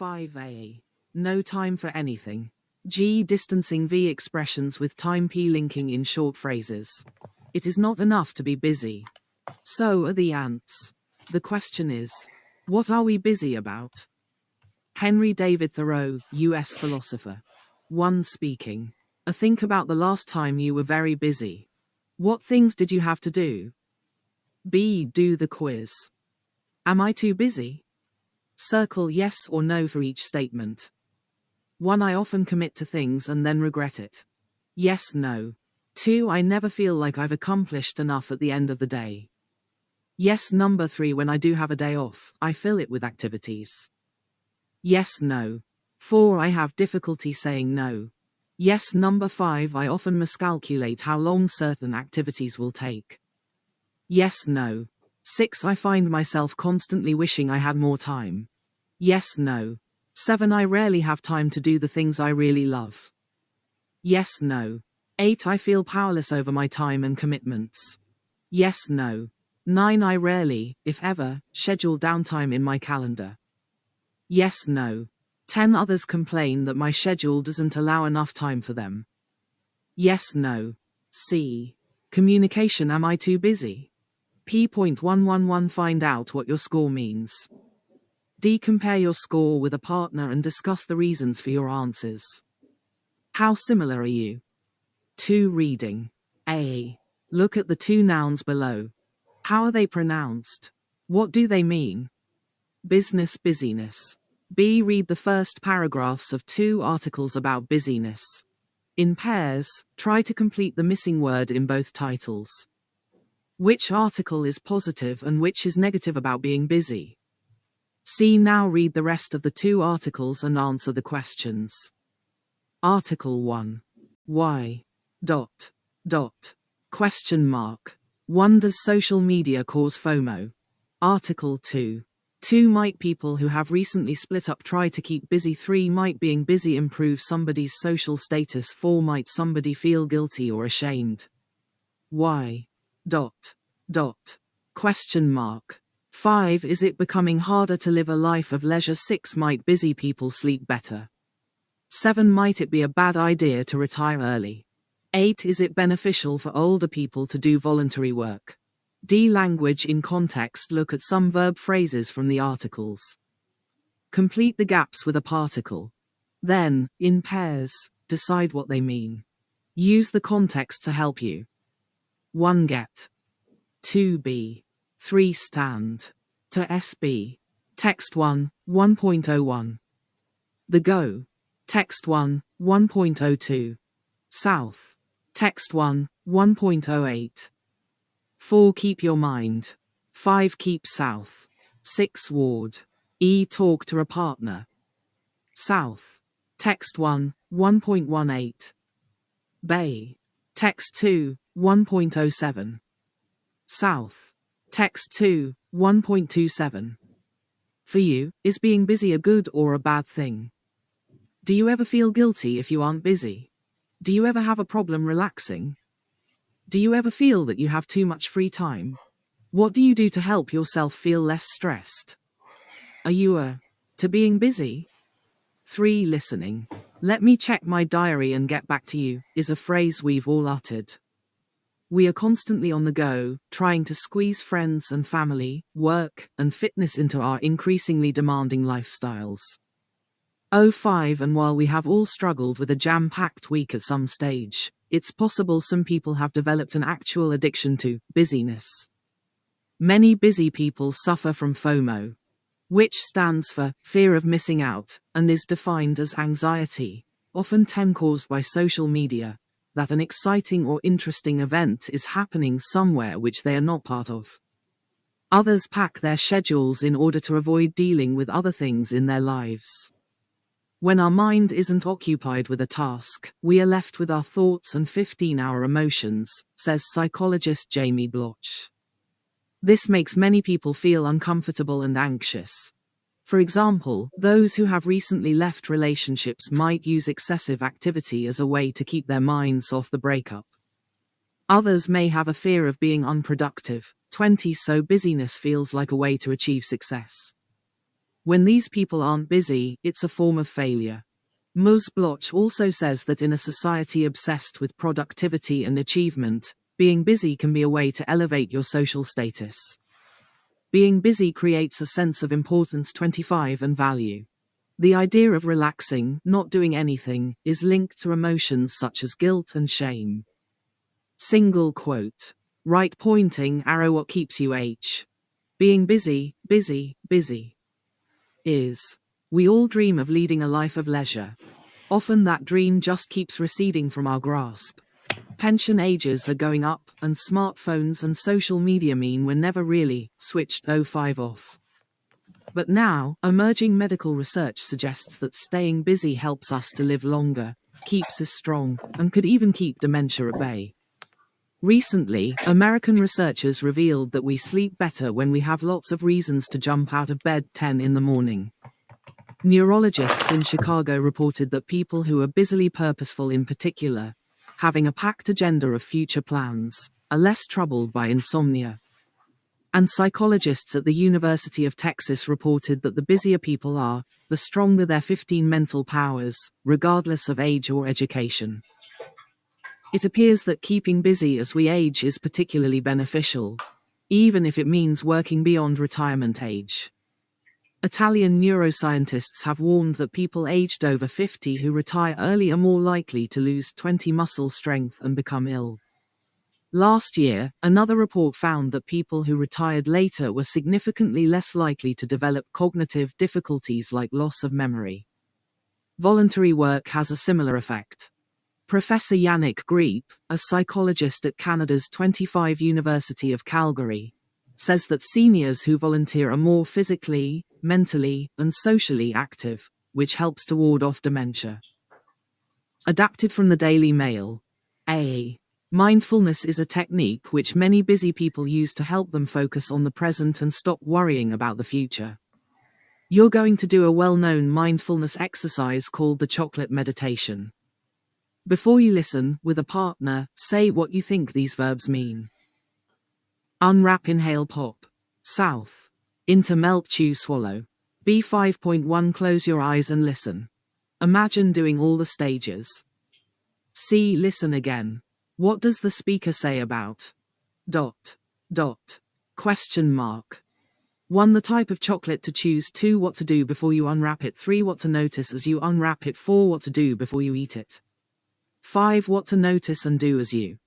5a. No time for anything. G. Distancing V. Expressions with time P. Linking in short phrases. It is not enough to be busy. So are the ants. The question is, what are we busy about? Henry David Thoreau, U.S. philosopher. 1. Speaking. A. Think about the last time you were very busy. What things did you have to do? B. Do the quiz. Am I too busy? Circle yes or no for each statement. 1. I often commit to things and then regret it. Yes, no. 2. I never feel like I've accomplished enough at the end of the day. Yes. 3. When I do have a day off, I fill it with activities. Yes, no. 4. I have difficulty saying no. Yes. 5. I often miscalculate how long certain activities will take. Yes, no. 6. I find myself constantly wishing I had more time. Yes, no. 7. I rarely have time to do the things I really love. Yes, no. 8. I feel powerless over my time and commitments. Yes, no. 9. I rarely, if ever, schedule downtime in my calendar. Yes, no. 10. Others complain that my schedule doesn't allow enough time for them. Yes, no. C. Communication. Am I too busy? P.111 Find out what your score means. D. Compare your score with a partner and discuss the reasons for your answers. How similar are you? 2. Reading. A. Look at the two nouns below. How are they pronounced? What do they mean? Business, busyness. B. Read the first paragraphs of 2 articles about busyness. In pairs, try to complete the missing word in both titles. Which article is positive and which is negative about being busy? C. Now read the rest of the 2 articles and answer the questions. Article 1. Why? Dot. Dot. Question mark. 1. Does social media cause FOMO? Article 2. 2. Might people who have recently split up try to keep busy? 3. Might being busy improve somebody's social status? 4. Might somebody feel guilty or ashamed? Why? Dot. Dot. Question mark. 5. Is it becoming harder to live a life of leisure? 6. Might busy people sleep better? 7. Might it be a bad idea to retire early? 8. Is it beneficial for older people to do voluntary work? D. Language in context. Look at some verb phrases from the articles. Complete the gaps with a particle. Then, in pairs, decide what they mean. Use the context to help you. 1. Get. 2. Be. 3. Stand. To SB. Text 1, 1.01. The Go. Text 1, 1.02. South. Text 1, 1.08. 4. Keep your mind. 5. Keep south. 6. Ward. E. Talk to a partner. South. Text 1, 1.18. Bay. Text 2, 1.07. South. Text 2, 1.27. For you, is being busy a good or a bad thing? Do you ever feel guilty if you aren't busy? Do you ever have a problem relaxing? Do you ever feel that you have too much free time? What do you do to help yourself feel less stressed? Are you to being busy? 3. Listening. Let me check my diary and get back to you, is a phrase we've all uttered. We are constantly on the go, trying to squeeze friends and family, work, and fitness into our increasingly demanding lifestyles. 5. And while we have all struggled with a jam-packed week at some stage, it's possible some people have developed an actual addiction to busyness. Many busy people suffer from FOMO, which stands for fear of missing out, and is defined as anxiety, often caused by social media, that an exciting or interesting event is happening somewhere which they are not part of. Others pack their schedules in order to avoid dealing with other things in their lives. When our mind isn't occupied with a task, we are left with our thoughts and 15-hour emotions, says psychologist Jamie Bloch. This makes many people feel uncomfortable and anxious. For example, those who have recently left relationships might use excessive activity as a way to keep their minds off the breakup. Others may have a fear of being unproductive, so busyness feels like a way to achieve success. When these people aren't busy, it's a form of failure. Mus Bloch also says that in a society obsessed with productivity and achievement, being busy can be a way to elevate your social status. Being busy creates a sense of importance 25 and value. The idea of relaxing, not doing anything, is linked to emotions such as guilt and shame. Single quote. Right pointing arrow. What keeps you being busy, busy, busy is. We all dream of leading a life of leisure. Often that dream just keeps receding from our grasp. Pension ages are going up, and smartphones and social media mean we're never really switched 05 off. But now, emerging medical research suggests that staying busy helps us to live longer, keeps us strong, and could even keep dementia at bay. Recently, American researchers revealed that we sleep better when we have lots of reasons to jump out of bed 10 in the morning. Neurologists in Chicago reported that people who are busily purposeful, in particular, having a packed agenda of future plans, are less troubled by insomnia. And psychologists at the University of Texas reported that the busier people are, the stronger their 15 mental powers, regardless of age or education. It appears that keeping busy as we age is particularly beneficial, even if it means working beyond retirement age. Italian neuroscientists have warned that people aged over 50 who retire early are more likely to lose 20 muscle strength and become ill. Last year, another report found that people who retired later were significantly less likely to develop cognitive difficulties like loss of memory. Voluntary work has a similar effect. Professor Yannick Greep, a psychologist at Canada's 25 University of Calgary, says that seniors who volunteer are more physically, mentally, and socially active, which helps to ward off dementia. Adapted from the Daily Mail. Mindfulness is a technique which many busy people use to help them focus on the present and stop worrying about the future. You're going to do a well-known mindfulness exercise called the chocolate meditation. Before you listen, with a partner, say what you think these verbs mean. Unwrap, inhale, pop. South. Into, melt, chew, swallow. B5.1 Close your eyes and listen. Imagine doing all the stages. C. Listen again. What does the speaker say about? ... Question mark. 1. The type of chocolate to choose. 2. What to do before you unwrap it. 3. What to notice as you unwrap it. 4. What to do before you eat it. 5. What to notice and do as you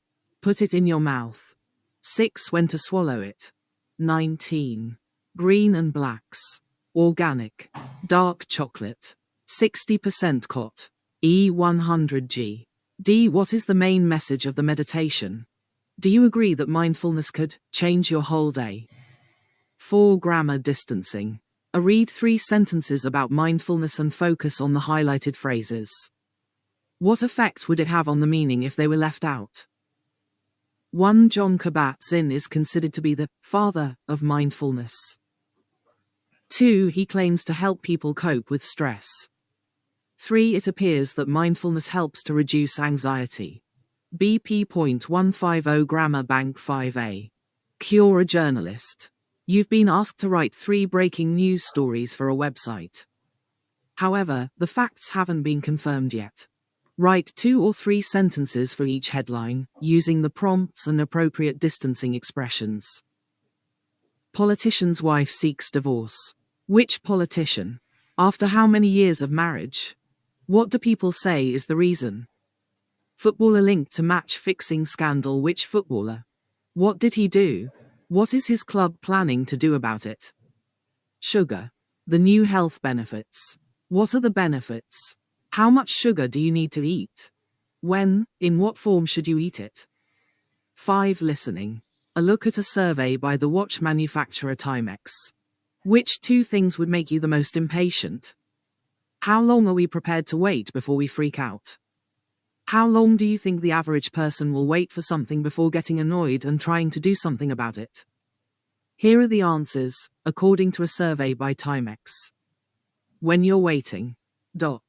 put it in your mouth. 6. When to swallow it. 19. Green and blacks. Organic. Dark chocolate. 60% cot. E100G. D. What is the main message of the meditation? Do you agree that mindfulness could change your whole day? 4. Grammar distancing. Read 3 sentences about mindfulness and focus on the highlighted phrases. What effect would it have on the meaning if they were left out? 1. Jon Kabat-Zinn is considered to be the father of mindfulness. 2. He claims to help people cope with stress. 3. It appears that mindfulness helps to reduce anxiety. BP.150 Grammar Bank 5a. Cure a journalist. You've been asked to write 3 breaking news stories for a website. However, the facts haven't been confirmed yet. Write 2 or 3 sentences for each headline, using the prompts and appropriate distancing expressions. Politician's wife seeks divorce. Which politician? After how many years of marriage? What do people say is the reason? Footballer linked to match fixing scandal. Which footballer? What did he do? What is his club planning to do about it? Sugar. The new health benefits. What are the benefits? How much sugar do you need to eat? When, in what form should you eat it? 5. Listening. A look at a survey by the watch manufacturer Timex. Which 2 things would make you the most impatient? How long are we prepared to wait before we freak out? How long do you think the average person will wait for something before getting annoyed and trying to do something about it? Here are the answers, according to a survey by Timex. When you're waiting. 1.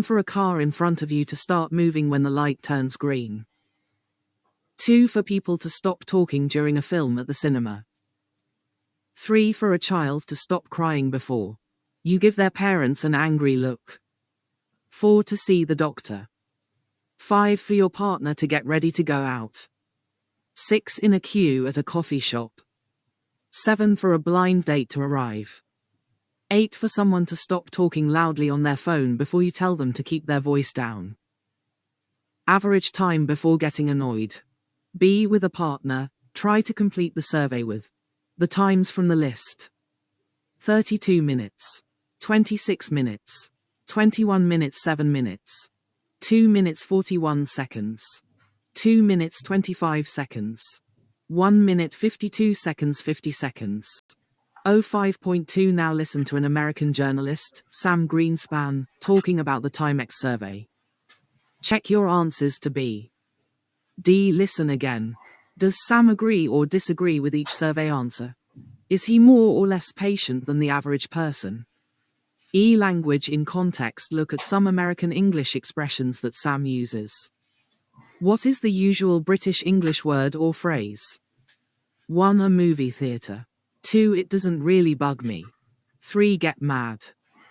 For a car in front of you to start moving when the light turns green. 2. For people to stop talking during a film at the cinema. 3 for a child to stop crying before you give their parents an angry look. 4 to see the doctor. 5 for your partner to get ready to go out. 6 in a queue at a coffee shop. 7 for a blind date to arrive. 8 for someone to stop talking loudly on their phone before you tell them to keep their voice down. Average time before getting annoyed. Be with a partner, try to complete the survey with the times from the list. 32 minutes. 26 minutes. 21 minutes 7 minutes. 2 minutes 41 seconds. 2 minutes 25 seconds. 1 minute 52 seconds 50 seconds. 05.2 Now listen to an American journalist, Sam Greenspan, talking about the Timex survey. Check your answers to B. D. Listen again. Does Sam agree or disagree with each survey answer? Is he more or less patient than the average person? E. Language in context. Look at some American English expressions that Sam uses. What is the usual British English word or phrase? 1. A movie theater. 2. It doesn't really bug me. 3. Get mad.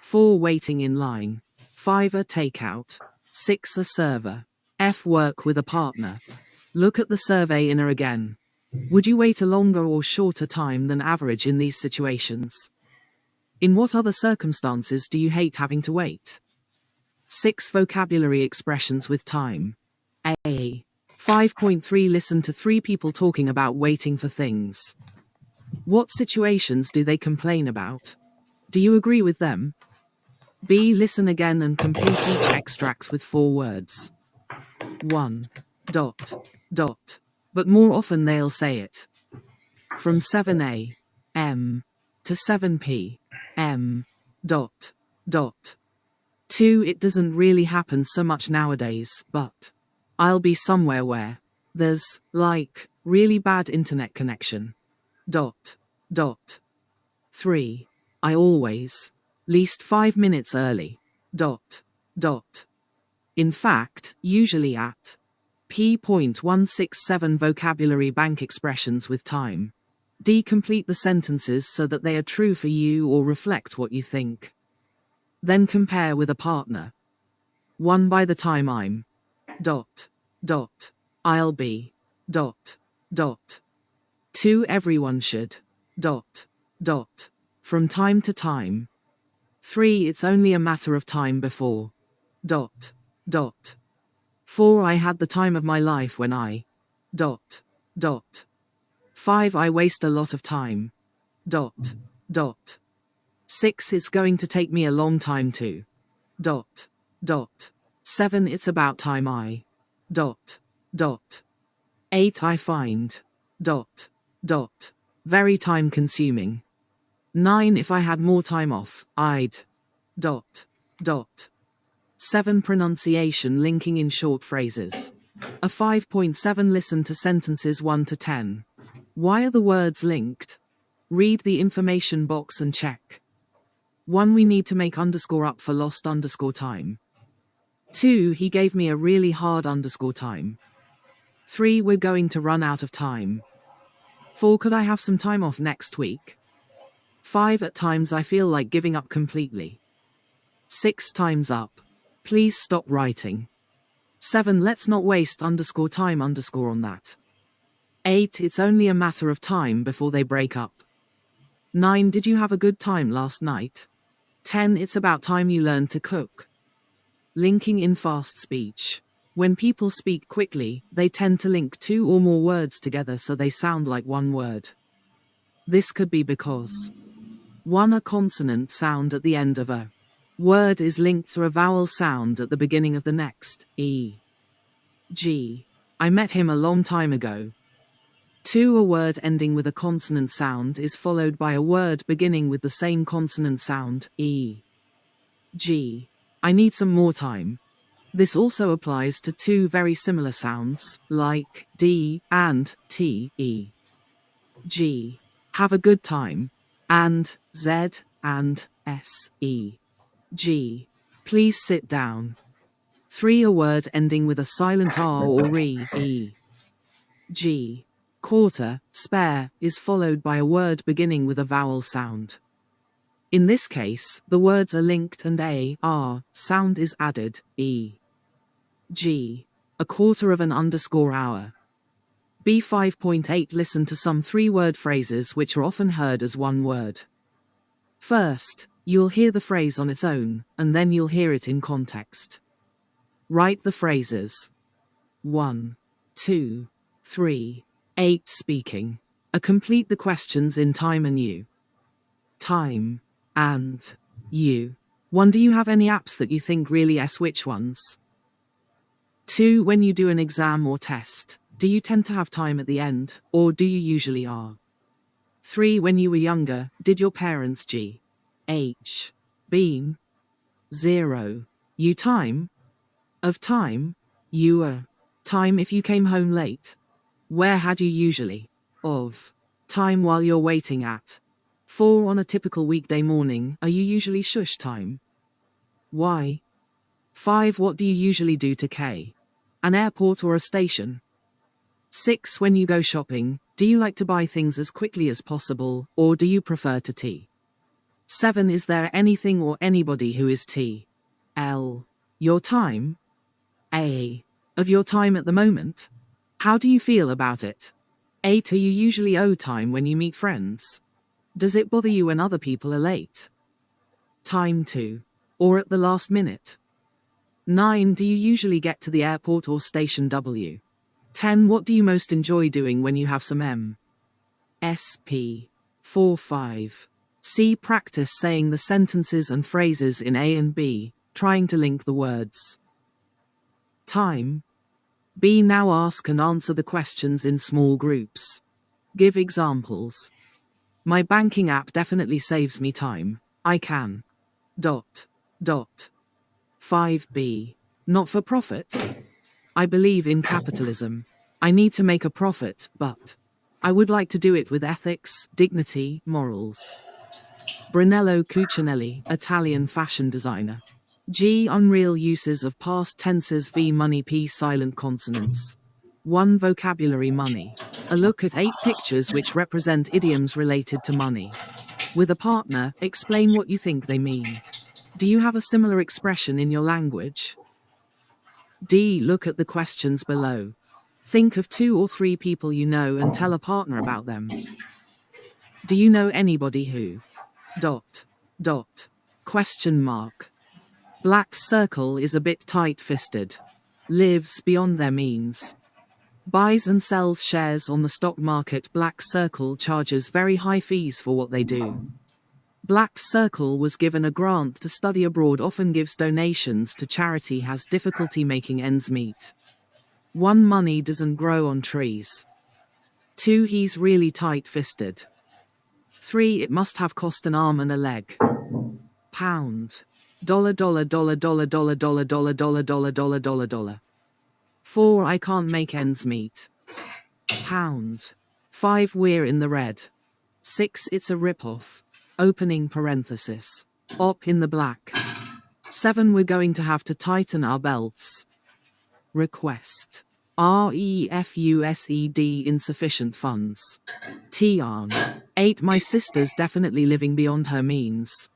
4. Waiting in line. 5. A takeout. 6. A server. F. Work with a partner. Look at the survey inner again. Would you wait a longer or shorter time than average in these situations? In what other circumstances do you hate having to wait? 6 vocabulary expressions with time. A. 5.3 Listen to 3 people talking about waiting for things. What situations do they complain about? Do you agree with them? B. Listen again and complete each extract with 4 words. 1. Dot. Dot. But more often they'll say it. From 7 a.m. to 7 p.m. Dot. Dot. 2. It doesn't really happen so much nowadays, but I'll be somewhere where there's, like, really bad internet connection. Dot. Dot. 3. I always, least 5 minutes early. Dot. Dot. In fact, usually at P.167 Vocabulary bank expressions with time. D. Complete the sentences so that they are true for you or reflect what you think. Then compare with a partner. 1. By the time I'm. Dot. Dot. I'll be. Dot. Dot. 2. Everyone should. Dot. Dot. From time to time. 3. It's only a matter of time before. Dot. Dot. 4. I had the time of my life when I. Dot. Dot. 5. I waste a lot of time. Dot. Dot. 6. It's going to take me a long time to. Dot. Dot. 7. It's about time I. Dot. Dot. 8. I find. Dot. Dot. Very time consuming. 9. If I had more time off, I'd. Dot. Dot. 7. Pronunciation linking in short phrases. A 5.7 Listen to sentences 1 to 10. Why are the words linked? Read the information box and check. 1. We need to make _ up for lost _ time. 2. He gave me a really hard _ time. 3. We're going to run out of time. 4. Could I have some time off next week? 5. At times I feel like giving up completely. 6. Time's up. Please stop writing. 7. Let's not waste _ time _ on that. 8. It's only a matter of time before they break up. 9. Did you have a good time last night? 10. It's about time you learn to cook. Linking in fast speech. When people speak quickly, they tend to link 2 or more words together so they sound like one word. This could be because 1. A consonant sound at the end of a word is linked to a vowel sound at the beginning of the next, e.g. I met him a long time ago. 2. A word ending with a consonant sound is followed by a word beginning with the same consonant sound, e.g. I need some more time. This also applies to 2 very similar sounds, like d and t, e.g. Have a good time, and z and s, e.g. Please sit down. 3. A word ending with a silent r or e.g. Quarter, spare, is followed by a word beginning with a vowel sound. In this case, the words are linked and a, r, sound is added, e. G. A quarter of an underscore hour. B5.8 Listen to some three-word phrases which are often heard as one word. First, you'll hear the phrase on its own, and then you'll hear it in context. Write the phrases. 1, 2, 3, 8 Speaking. Complete the questions in time and you. Time and you. 1. Do you have any apps that you think really which ones? 2. When you do an exam or test, do you tend to have time at the end, or do you usually are? 3. When you were younger, did your parents been 0 you time of time you were time if you came home late? Where had you usually of time while you're waiting at? 4. On a typical weekday morning, are you usually shush time? Why? 5. What do you usually do to an airport or a station? 6. When you go shopping, do you like to buy things as quickly as possible, or do you prefer to 7. Is there anything or anybody who is your time of your time at the moment? How do you feel about it? 8. Are you usually owe time when you meet friends? Does it bother you when other people are late? Time to, or at the last minute? 9. Do you usually get to the airport or station 10. What do you most enjoy doing when you have some SP? 4. 5. C. Practice saying the sentences and phrases in A and B, trying to link the words. Time. B. Now ask and answer the questions in small groups. Give examples. My banking app definitely saves me time. I can. 5b. Not for profit. I believe in capitalism. I need to make a profit, but I would like to do it with ethics, dignity, morals. Brunello Cucinelli, Italian fashion designer. G. Unreal uses of past tenses. V. Money. P. Silent consonants. 1. Vocabulary. Money. A look at 8 pictures which represent idioms related to money. With a partner, explain what you think they mean. Do you have a similar expression in your language? D. Look at the questions below. Think of 2 or 3 people you know and tell a partner about them. Do you know anybody who? Question mark. Black Circle is a bit tight-fisted. Lives beyond their means. Buys and sells shares on the stock market. Black Circle charges very high fees for what they do. Black Circle was given a grant to study abroad. Often gives donations to charity. Has difficulty making ends meet. 1. Money doesn't grow on trees. 2. He's really tight-fisted. 3. It must have cost an arm and a leg. Pound. Dollar. 4. I can't make ends meet. Pound. 5. We're in the red. 6. It's a rip-off. Opening parenthesis. Op in the black. 7. We're going to have to tighten our belts. Request. REFUSED insufficient funds. TARN. 8. My sister's definitely living beyond her means.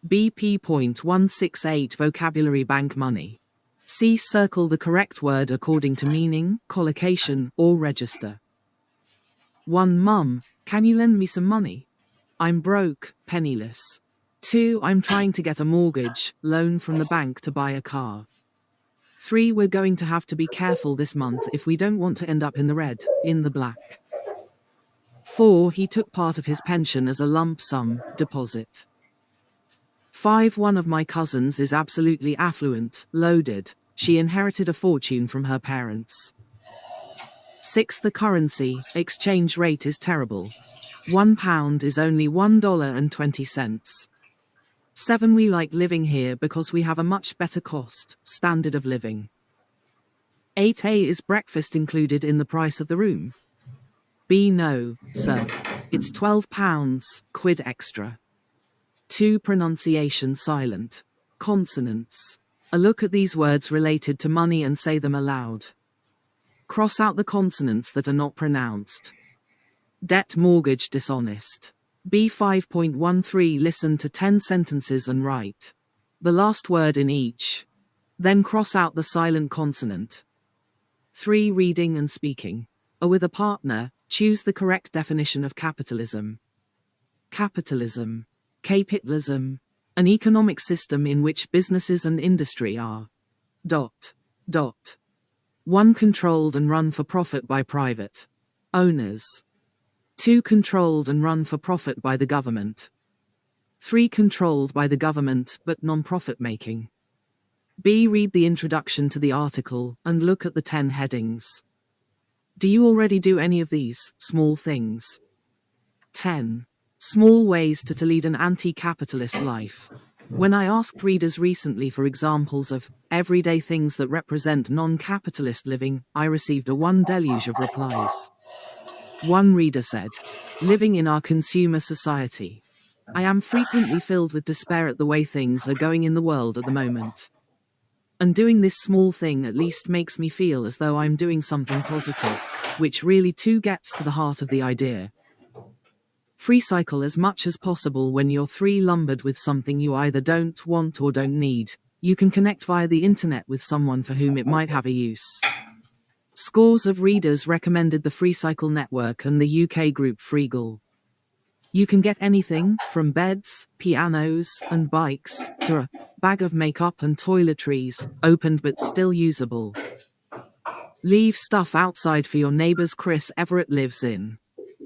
BP.168 Vocabulary. Bank money. C. Circle the correct word according to meaning, collocation, or register. 1. Mum, can you lend me some money? I'm broke, penniless. 2. I'm trying to get a mortgage, loan from the bank to buy a car. 3. We're going to have to be careful this month if we don't want to end up in the red, in the black. 4. He took part of his pension as a lump sum deposit. 5. One of my cousins is absolutely affluent, loaded. She inherited a fortune from her parents. 6. The currency exchange rate is terrible. £1 is only $1.20. 7. We like living here because we have a much better standard of living. 8. Is breakfast included in the price of the room? B. No, sir. It's £12 quid extra. 2. Pronunciation silent. Consonants. A look at these words related to money and say them aloud. Cross out the consonants that are not pronounced. Debt mortgage dishonest. B5.13 Listen to 10 sentences and write the last word in each. Then cross out the silent consonant. 3. Reading and speaking. With a partner, choose the correct definition of capitalism. Capitalism. Capitalism. An economic system in which businesses and industry are 1. Controlled and run for profit by private owners. 2. Controlled and run for profit by the government. 3. Controlled by the government but non-profit making. B. Read the introduction to the article and look at the 10 headings. Do you already do any of these small things? 10. Small ways to lead an anti-capitalist life. When I asked readers recently for examples of everyday things that represent non-capitalist living, I received a deluge of replies. One reader said, "Living in our consumer society. I am frequently filled with despair at the way things are going in the world at the moment. And doing this small thing at least makes me feel as though I'm doing something positive," which really too gets to the heart of the idea. Freecycle as much as possible when you're lumbered with something you either don't want or don't need. You can connect via the internet with someone for whom it might have a use. Scores of readers recommended the Freecycle network and the UK group Freegal. You can get anything from beds, pianos, and bikes to a bag of makeup and toiletries, opened but still usable. Leave stuff outside for your neighbors. Chris Everett lives in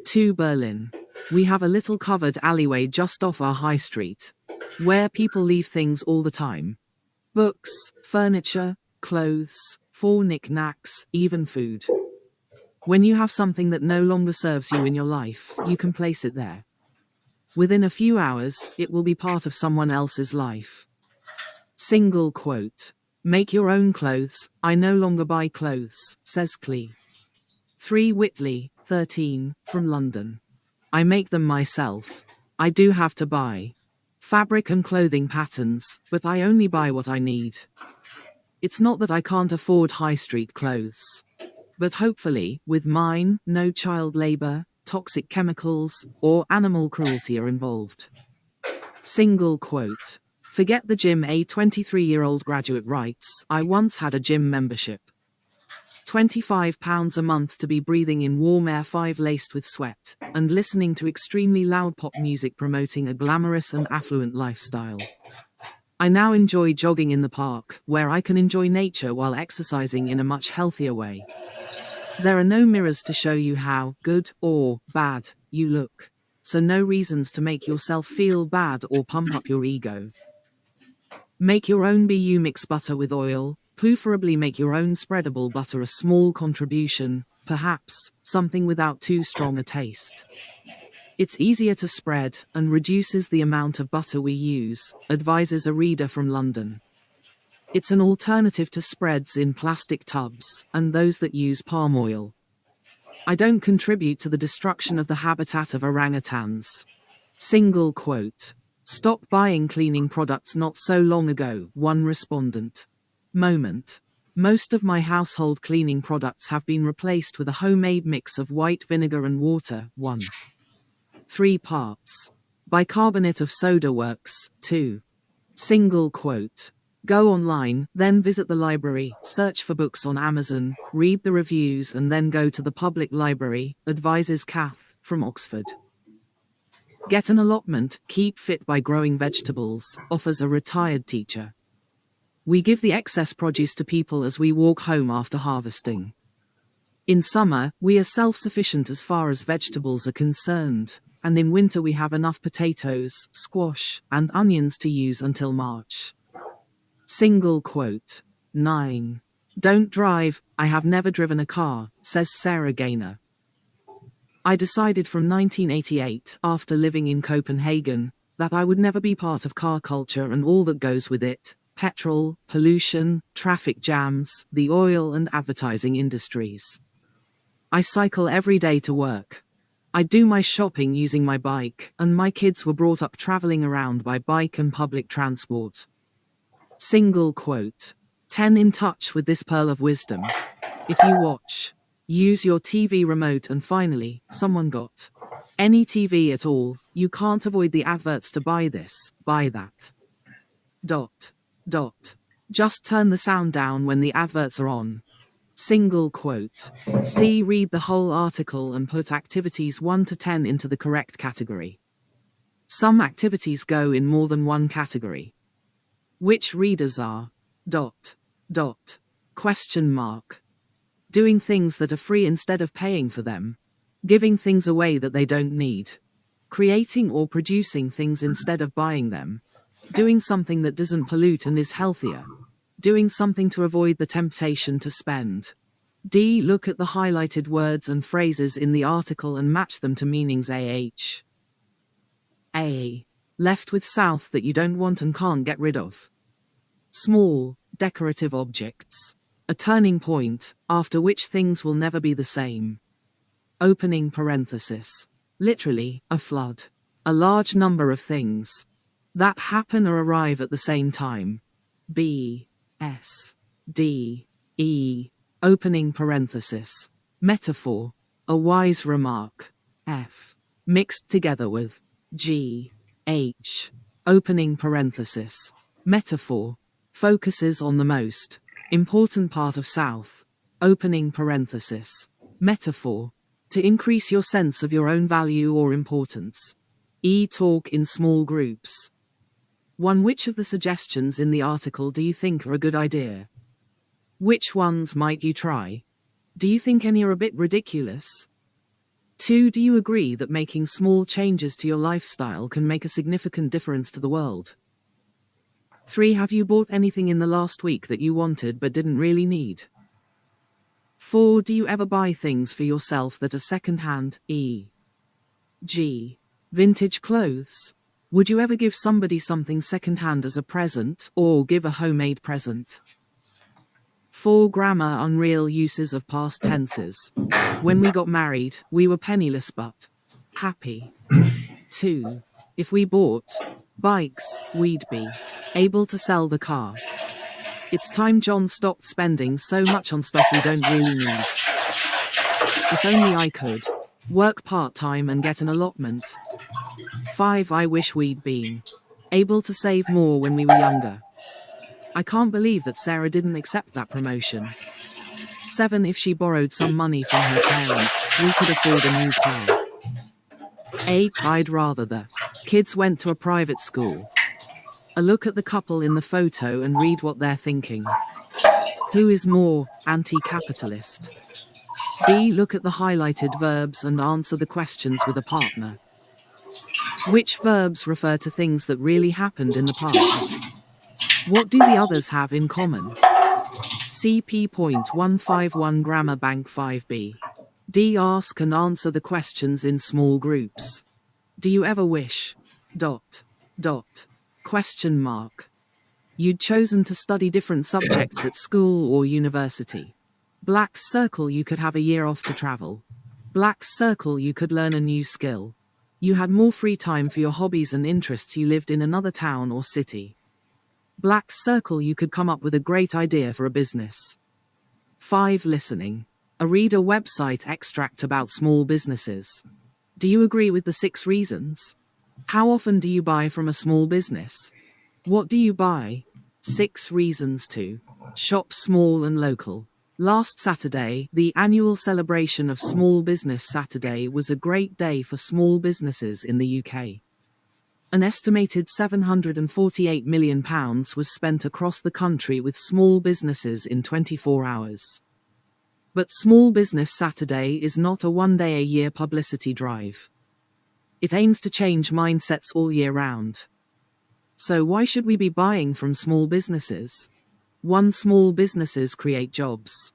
2 Berlin. We have a little covered alleyway just off our high street, where people leave things all the time. Books, furniture, clothes, for knickknacks, even food. When you have something that no longer serves you in your life, you can place it there. Within a few hours, it will be part of someone else's life. Single quote. Make your own clothes. I no longer buy clothes, says Clee. 3. Whitley, 13, from London. I make them myself. I do have to buy fabric and clothing patterns, but I only buy what I need. It's not that I can't afford high street clothes. But hopefully, with mine, no child labor, toxic chemicals, or animal cruelty are involved. Single quote. Forget the gym. A 23-year-old graduate writes, I once had a gym membership. £25 a month to be breathing in warm air 5 laced with sweat, and listening to extremely loud pop music promoting a glamorous and affluent lifestyle. I now enjoy jogging in the park, where I can enjoy nature while exercising in a much healthier way. There are no mirrors to show you how good or bad you look, so no reasons to make yourself feel bad or pump up your ego. Make your own BU. Mix butter with oil, preferably make your own spreadable butter. A small contribution, perhaps, something without too strong a taste. It's easier to spread and reduces the amount of butter we use, advises a reader from London. It's an alternative to spreads in plastic tubs and those that use palm oil. I don't contribute to the destruction of the habitat of orangutans. Single quote. Stopped buying cleaning products not so long ago, one respondent. Moment. Most of my household cleaning products have been replaced with a homemade mix of white vinegar and water. 1. 3 parts. Bicarbonate of soda works. 2. Single quote. Go online, then visit the library, search for books on Amazon, read the reviews and then go to the public library, advises Kath, from Oxford. Get an allotment, keep fit by growing vegetables, offers a retired teacher. We give the excess produce to people as we walk home after harvesting. In summer, we are self-sufficient as far as vegetables are concerned, and in winter we have enough potatoes, squash, and onions to use until March. Single quote. 9. Don't drive. I have never driven a car, says Sarah Gaynor. I decided from 1988, after living in Copenhagen, that I would never be part of car culture and all that goes with it: petrol, pollution, traffic jams, the oil and advertising industries. I cycle every day to work. I do my shopping using my bike, and my kids were brought up traveling around by bike and public transport. Single quote. 10 In touch with this pearl of wisdom. If you watch, use your TV remote and finally, someone got any TV at all, you can't avoid the adverts to buy this, buy that. Dot. Dot. Just turn the sound down when the adverts are on. Single quote. C. Read the whole article and put activities 1 to 10 into the correct category. Some activities go in more than one category. Which readers are dot. Dot. Question mark. Doing things that are free instead of paying for them. Giving things away that they don't need. Creating or producing things instead of buying them. Doing something that doesn't pollute and is healthier. Doing something to avoid the temptation to spend. D. Look at the highlighted words and phrases in the article and match them to meanings AH. A. Left with south that you don't want and can't get rid of. Small, decorative objects. A turning point, after which things will never be the same. Opening parenthesis. Literally, a flood. A large number of things that happen or arrive at the same time. B. S. D. E. Opening parenthesis. Metaphor. A wise remark. F. Mixed together with G. H. Opening parenthesis. Metaphor. Focuses on the most important part of South. Opening parenthesis. Metaphor. To increase your sense of your own value or importance. E. Talk in small groups. 1. Which of the suggestions in the article do you think are a good idea? Which ones might you try? Do you think any are a bit ridiculous? 2. Do you agree that making small changes to your lifestyle can make a significant difference to the world? 3. Have you bought anything in the last week that you wanted but didn't really need? 4. Do you ever buy things for yourself that are second-hand, e.g., vintage clothes? Would you ever give somebody something second-hand as a present, or give a homemade present? 4. Grammar unreal uses of past tenses. When we got married, we were penniless but happy. 2. If we bought bikes, we'd be able to sell the car. It's time John stopped spending so much on stuff we don't really need. If only I could work part-time and get an allotment. 5. I wish we'd been able to save more when we were younger. I can't believe that Sarah didn't accept that promotion. 7. If she borrowed some money from her parents, we could afford a new car. 8. I'd rather the kids went to a private school. A look at the couple in the photo and read what they're thinking. Who is more anti-capitalist? B. Look at the highlighted verbs and answer the questions with a partner. Which verbs refer to things that really happened in the past? What do the others have in common? CP.151 Grammar Bank 5B. D. Ask and answer the questions in small groups. Do you ever wish? Dot. Dot. Question mark. You'd chosen to study different subjects at school or university. Black circle, you could have a year off to travel. Black circle, you could learn a new skill. You had more free time for your hobbies and interests, you lived in another town or city. Black circle, you could come up with a great idea for a business. 5. Listening. A read a website extract about small businesses. Do you agree with the 6 reasons? How often do you buy from a small business? What do you buy? 6 reasons to shop small and local. Last Saturday, the annual celebration of Small Business Saturday was a great day for small businesses in the UK. An estimated £748 million was spent across the country with small businesses in 24 hours. But Small Business Saturday is not a one-day-a-year publicity drive. It aims to change mindsets all year round. So why should we be buying from small businesses? 1. Small businesses create jobs.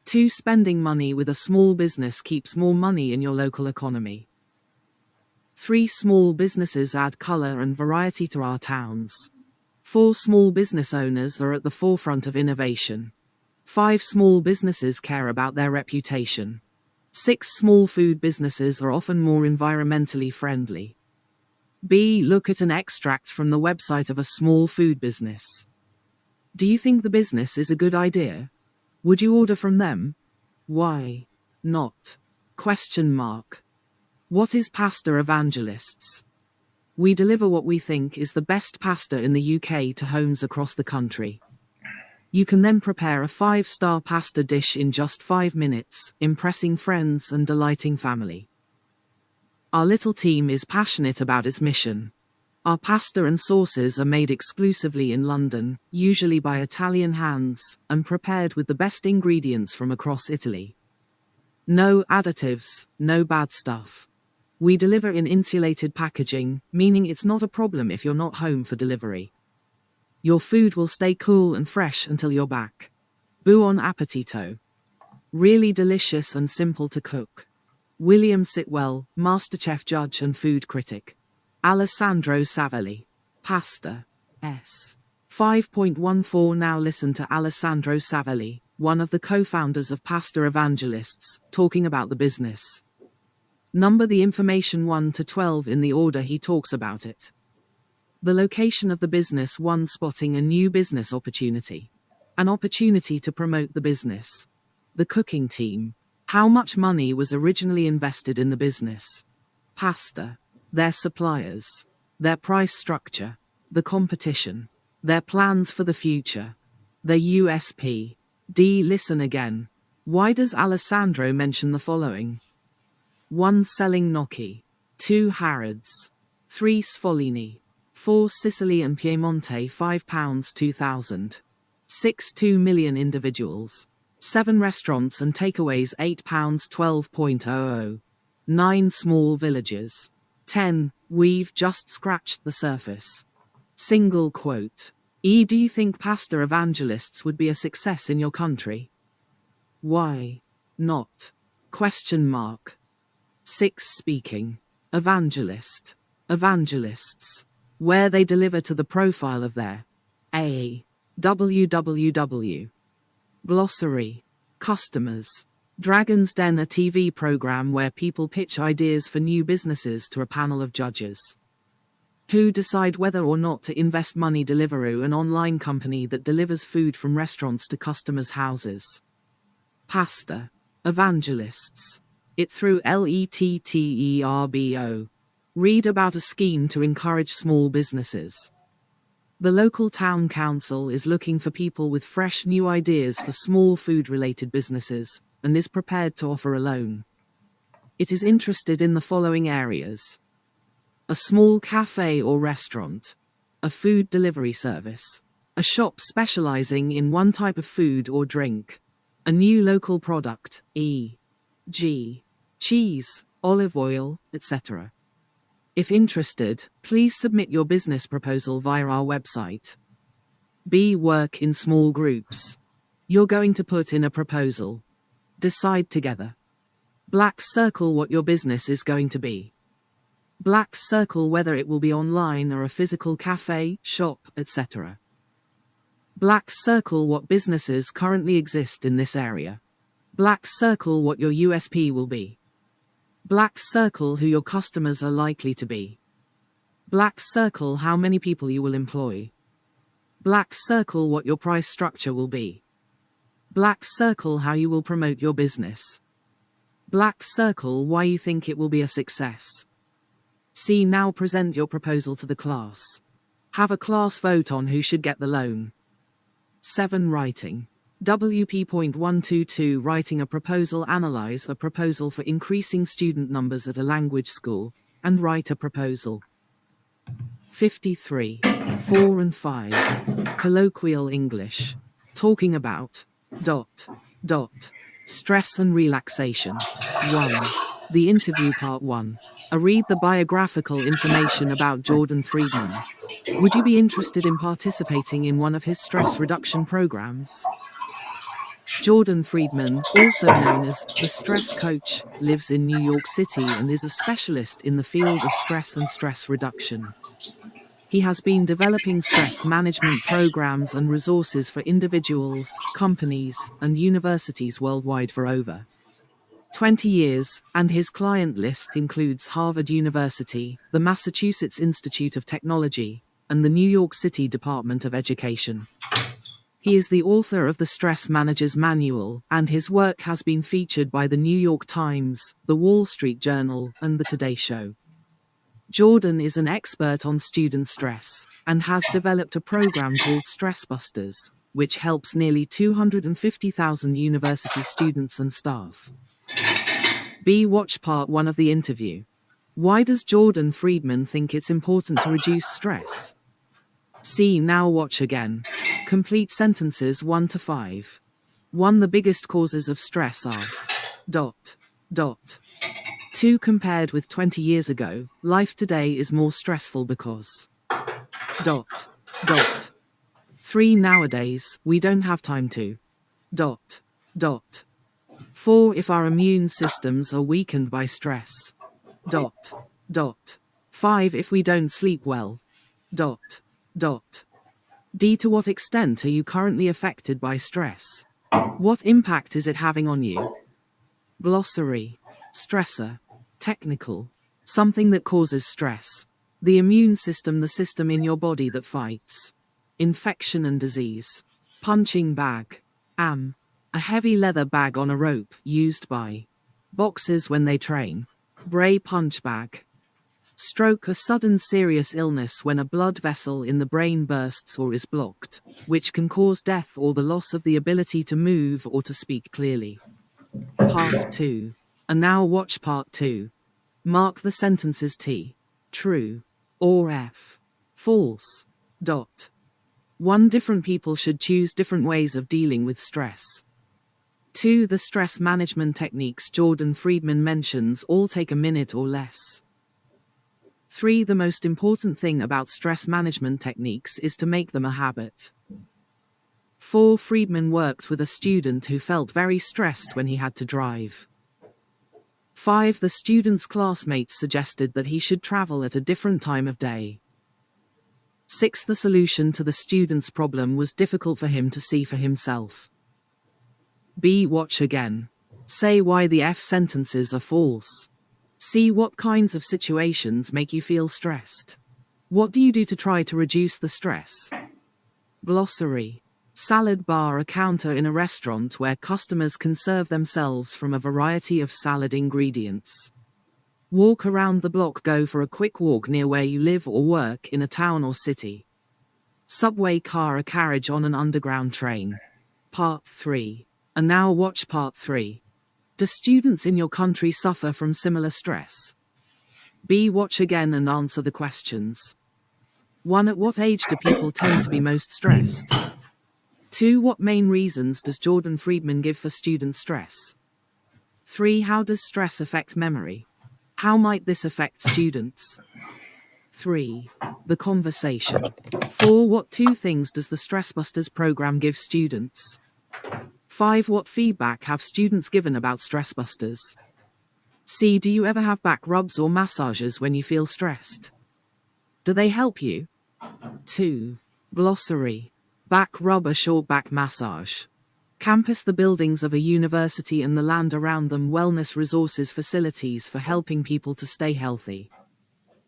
2. Spending money with a small business keeps more money in your local economy. 3. Small businesses add color and variety to our towns. 4. Small business owners are at the forefront of innovation. 5. Small businesses care about their reputation. 6. Small food businesses are often more environmentally friendly. B. Look at an extract from the website of a small food business. Do you think the business is a good idea? Would you order from them? Why not? Question mark. What is Pasta Evangelists? We deliver what we think is the best pasta in the UK to homes across the country. You can then prepare a 5-star pasta dish in just 5 minutes, impressing friends and delighting family. Our little team is passionate about its mission. Our pasta and sauces are made exclusively in London, usually by Italian hands, and prepared with the best ingredients from across Italy. No additives, no bad stuff. We deliver in insulated packaging, meaning it's not a problem if you're not home for delivery. Your food will stay cool and fresh until you're back. Buon appetito. Really delicious and simple to cook. William Sitwell, MasterChef judge and food critic. Alessandro Savelli. Pasta. S. 5.14. Now listen to Alessandro Savelli, one of the co-founders of Pasta Evangelists, talking about the business. Number the information 1 to 12 in the order he talks about it. The location of the business. 1. Spotting a new business opportunity. An opportunity to promote the business. The cooking team. How much money was originally invested in the business? Pasta. Their suppliers. Their price structure. The competition. Their plans for the future. Their USP. D. Listen again. Why does Alessandro mention the following? 1. Selling gnocchi. 2. Harrods. 3. Sfollini. 4. Sicily and Piemonte. £5 2000. 6. 2 million individuals. 7. Restaurants and takeaways. £8 12.00. 9. Small villages. 10. We've just scratched the surface. Single quote. Do you think Pasta Evangelists would be a success in your country? Why not? Question mark. 6. Speaking. Evangelist. Evangelists. Where they deliver to the profile of their A. www. Glossary. Customers. Dragon's Den, a TV program where people pitch ideas for new businesses to a panel of judges who decide whether or not to invest money. Deliveroo, an online company that delivers food from restaurants to customers' houses. Pasta Evangelists. It through LETTERBO. Read about a scheme to encourage small businesses. The local town council is looking for people with fresh new ideas for small food-related businesses, and is prepared to offer a loan. It is interested in the following areas: a small cafe or restaurant, a food delivery service, a shop specializing in one type of food or drink, a new local product, e.g., cheese, olive oil, etc. If interested, please submit your business proposal via our website. B. Work in small groups. You're going to put in a proposal. Decide together. Black circle what your business is going to be. Black circle whether it will be online or a physical cafe, shop, etc. Black circle what businesses currently exist in this area. Black circle what your USP will be. Black circle who your customers are likely to be. Black circle how many people you will employ. Black circle what your price structure will be. Black circle how you will promote your business. Black circle why you think it will be a success. C. Now present your proposal to the class. Have a class vote on who should get the loan. 7. Writing. WP.122 Writing a proposal. Analyze a proposal for increasing student numbers at a language school, and write a proposal. 53. 4 and 5. Colloquial English. Talking about stress and relaxation. 1. The interview part 1. Read the biographical information about Jordan Friedman. Would you be interested in participating in one of his stress reduction programs? Jordan Friedman, also known as the Stress Coach, lives in New York City and is a specialist in the field of stress and stress reduction. He has been developing stress management programs and resources for individuals, companies, and universities worldwide for over 20 years, and his client list includes Harvard University, the Massachusetts Institute of Technology, and the New York City Department of Education. He is the author of the Stress Manager's Manual, and his work has been featured by the New York Times, the Wall Street Journal, and the Today Show. Jordan is an expert on student stress, and has developed a program called Stress Busters, which helps nearly 250,000 university students and staff. B. Watch part 1 of the interview. Why does Jordan Friedman think it's important to reduce stress? C. Now watch again. Complete sentences 1 to 5. 1. The biggest causes of stress are... 2. Compared with 20 years ago, life today is more stressful because... 3. Nowadays, we don't have time to... 4. If our immune systems are weakened by stress... 5. If we don't sleep well... D. To what extent are you currently affected by stress? What impact is it having on you? Glossary. Stressor. Technical. Something that causes stress. The immune system, the system in your body that fights infection and disease. Punching bag. A heavy leather bag on a rope used by boxers when they train. Bray punch bag. Stroke. A sudden serious illness when a blood vessel in the brain bursts or is blocked, which can cause death or the loss of the ability to move or to speak clearly. Part 2. And now watch part 2. Mark the sentences T. True. Or F. False. 1. Different people should choose different ways of dealing with stress. 2. The stress management techniques Jordan Friedman mentions all take a minute or less. 3. The most important thing about stress management techniques is to make them a habit. 4. Friedman worked with a student who felt very stressed when he had to drive. 5. The student's classmates suggested that he should travel at a different time of day. 6. The solution to the student's problem was difficult for him to see for himself. B. Watch again. Say why the F sentences are false. See what kinds of situations make you feel stressed. What do you do to try to reduce the stress? Glossary. Salad bar. A counter in a restaurant where customers can serve themselves from a variety of salad ingredients. Walk around the block. Go for a quick walk near where you live or work in a town or city. Subway car. A carriage on an underground train. Part 3. And now watch part 3. Do students in your country suffer from similar stress? B. Watch again and answer the questions. 1. At what age do people tend to be most stressed? 2. What main reasons does Jordan Friedman give for student stress? 3. How does stress affect memory? How might this affect students? 3. The conversation. 4. What 2 things does the Stress Busters program give students? 5. What feedback have students given about Stress Busters? C. Do you ever have back rubs or massages when you feel stressed? Do they help you? 2. Glossary. Back rub. A short back massage. Campus. The buildings of a university and the land around them. Wellness resources, facilities for helping people to stay healthy.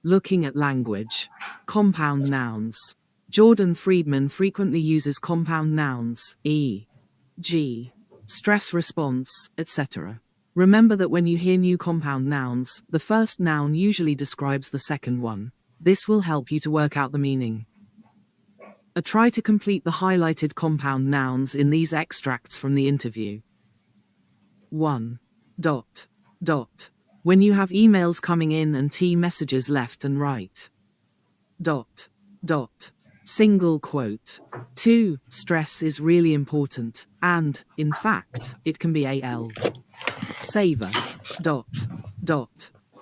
Looking at language. Compound nouns. Jordan Friedman frequently uses compound nouns, e.g., stress response, etc. Remember that when you hear new compound nouns, the first noun usually describes the second one. This will help you to work out the meaning. Try to complete the highlighted compound nouns in these extracts from the interview. 1. When you have emails coming in and messages left and right. Single quote. 2. Stress is really important, and, in fact, it can be a saver.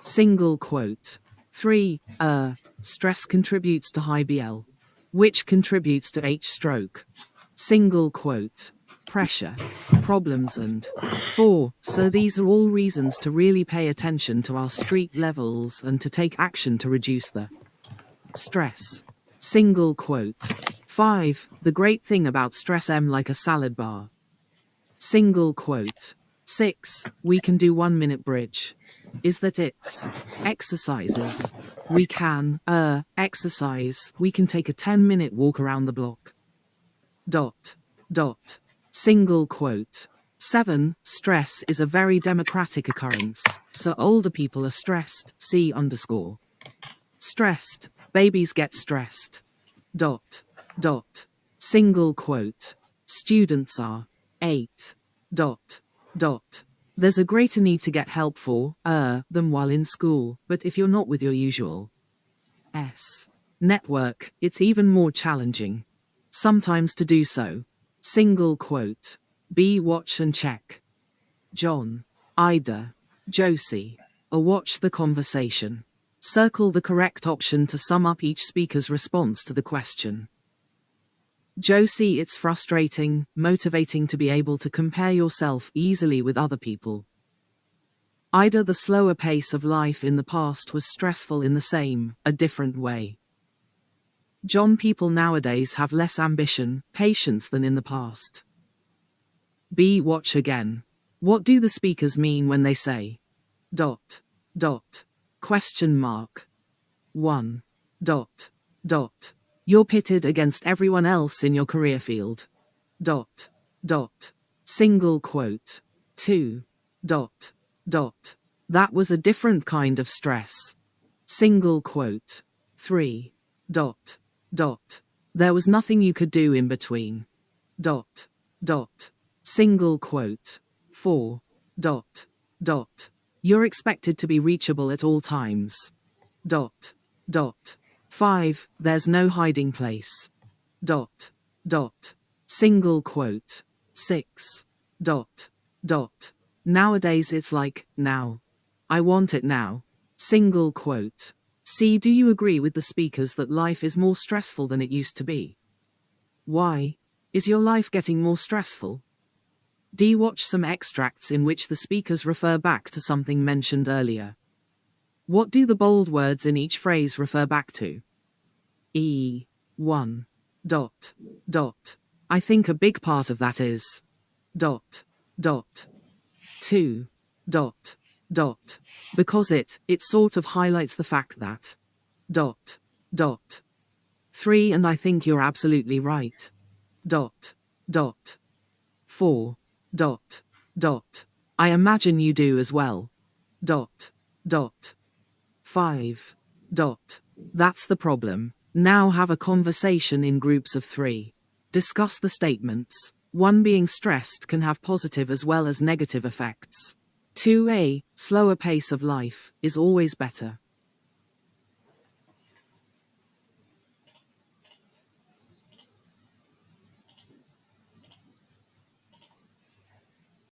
Single quote. 3. Stress contributes to high BL, which contributes to H-stroke. Single quote. Pressure, problems and 4. So these are all reasons to really pay attention to our street levels and to take action to reduce the stress. Single quote. 5. The great thing about stress like a salad bar. Single quote. 6. We can do 1-minute bridge. Is that it's exercises. We can exercise. We can take a 10-minute walk around the block. dot, single quote. 7. Stress is a very democratic occurrence, so older people are stressed, C underscore. Stressed, babies get stressed. Dot, dot, single quote. Students are. 8. Dot, dot. There's a greater need to get help for, them while in school, but if you're not with your usual network, it's even more challenging. Sometimes to do so. Single quote. B. Watch and check. John, Ida, Josie. Or watch the conversation. Circle the correct option to sum up each speaker's response to the question. Josie, it's frustrating, motivating to be able to compare yourself easily with other people. Ida, the slower pace of life in the past was stressful in the same, a different way. John, people nowadays have less ambition, patience than in the past. B. Watch again. What do the speakers mean when they say dot, dot, question mark. 1. Dot, dot. You're pitted against everyone else in your career field. Dot, dot. Single quote. 2. Dot, dot. That was a different kind of stress. Single quote. 3. Dot, dot. There was nothing you could do in between. Dot, dot. Single quote. 4. Dot, dot. You're expected to be reachable at all times. Dot, dot. 5. There's no hiding place. Dot, dot. Single quote. 6. Dot, dot. Nowadays it's like, now. I want it now. Single quote. C. Do you agree with the speakers that life is more stressful than it used to be? Why? Is your life getting more stressful? D. Watch some extracts in which the speakers refer back to something mentioned earlier. What do the bold words in each phrase refer back to? E. 1. Dot, dot. I think a big part of that is dot, dot. 2. Dot, dot. Because it sort of highlights the fact that dot, dot. 3. And I think you're absolutely right. Dot, dot. 4. Dot, dot. I imagine you do as well. Dot, dot. 5. Dot. That's the problem. Now have a conversation in groups of 3. Discuss the statements. 1. Being stressed can have positive as well as negative effects. 2. A slower pace of life is always better.